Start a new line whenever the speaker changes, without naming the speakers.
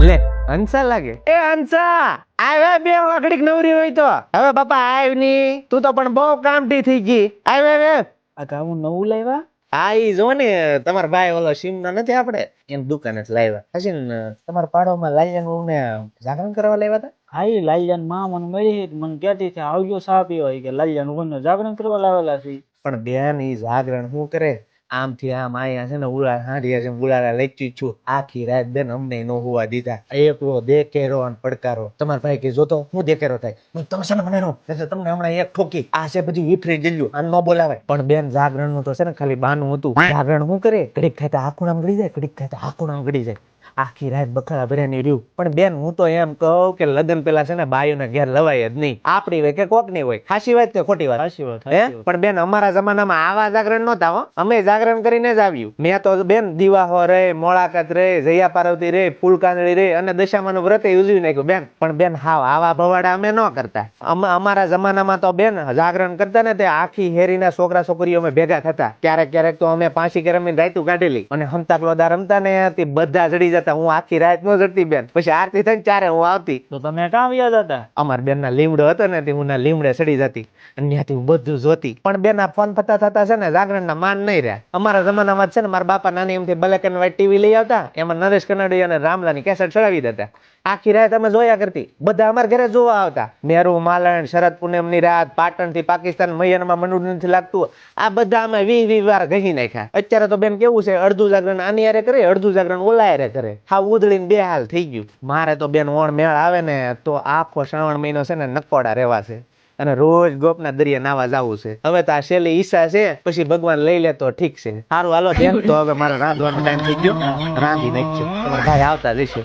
લે હંસા લાગે એ હંસા આવે બે વાઘડીક નવરી હોય તો હવે બાપા આવ ની તું તો પણ બહુ કામઠી થઈ ગઈ આવે
આ કામ નવું લાવ્યા?
હા ઈ જો ને તમારા ભાઈ ઓલો સીમનો નથી આપણે એમ દુકાને જ લાવ્યા હશે ને તમારા પાડોમાં લાલિયાનું ને જાગરણ કરવા લાવ્યા હતા.
હા એ લાલિયાન માં મને મળી મને કહેતી છે આવજો સા પીવા કે લાલિયાનું કોઈને જાગરણ કરવા લાવેલા છે.
પણ બેન ઈ જાગરણ શું કરે આમથી આમ આયા છે ને ઉડા હાંડિયા છે ઉડાડા લેચી છું આખી રાત બેન અમને નો હોવા દીધા એકલો દેખેરો અને પડકારો તમારા ભાઈ કે જોતો હું દેખેરો થાય તમે છે ને મને નો તમને હમણાં એક ઠોકી આ છે બધી વિફરી જલ્યું આને ન બોલાવે પણ બેન જાગરણ નું તો છે ને ખાલી બાનું હતું જાગરણ શું કરે ઘડીક થાય તો આખુણામ ગળી જાય ઘડીક થાય તો આખુણામ ગળી જાય આખી રાત બખડા ભર્યાની રહ્યું પણ બેન હું તો એમ કહું કે લગ્ન પેલા છે ને બાયુને ઘેર લવાય જ નહીં આપડી હોય કે કોક ની હોય સાચી વાત કે ખોટી વાત
સાચી વાત
હે પણ બેન અમારા જમાનામાં આવા જાગરણ નહોતા હો અમે જાગરણ કરીને જ આવ્યું મેં તો બેન દીવાહો રે મોળાકત રે જયા પાર્વતી રે ફૂલકાંદળી રે અને દશામાનું વ્રત ઉજવી નાખ્યું બેન પણ બેન હાવ આવા ભવાડા અમે ન કરતા અમારા જમાનામાં તો બેન જાગરણ કરતા ને તે આખી હેરીના છોકરા છોકરીઓ અમે ભેગા થતા ક્યારેક ક્યારેક તો અમે પાંચી કે રમીને રાયતું કાઢેલી અને હંતાકલોદા રમતા ને તે બધા જડી જતા હું આખી રાત નો જડતી બેન પછી આરતી થઈને ચારે હું આવતી
તો તમે કામ યાદ હતા?
અમાર બેન ના લીમડો હતો ને તે હું ના લીમડે ચડી જતી અને ત્યાંથી હું બધું જોતી પણ બેન આ ફોન થતા થતા છે ને જાગરણ ના માન નહીં રહ્યા અમારા જમાનામાં છે ને મારા બાપા નાની એમથી બ્લેક એન્ડ વ્હાઈટ ટીવી લઈ આવતા એમાં નરેશ કનડી અને રામલાની કેસેટ ચડાવી દેતા આખી રાત અમે જોયા કરતી બધા અમારા ઘરે જોવા આવતા નેરુ માલણ શરદ પૂનમ ની રાત પાટણ થી પાકિસ્તાન મૈયાનમાં મનોરંજન નથી લાગતું આ બધા અમે 20 વાર ઘસી નાખ્યા અત્યારે તો બેન કેવું છે અડધું જાગરણ આની હારે કરે અડધું જાગરણ ઓલા હારે કરે હા ઉધળીને બે હાલ થઈ ગયું મારે તો બેન ઓણ મેળ આવે ને તો આખો શ્રાવણ મહિનો છે ને નકોડા રહેવા છે અને રોજ ગોપના દરિયા નાવા જવું છે હવે તો આ છેલ્લી ઈચ્છા છે પછી ભગવાન લઈ લે તો ઠીક છે સારું હાલો બેન તો હવે મારે રાંધવાનો ટાઈમ થઈ ગયો રાંધી નાખજો તમારા ભાઈ આવતા જશે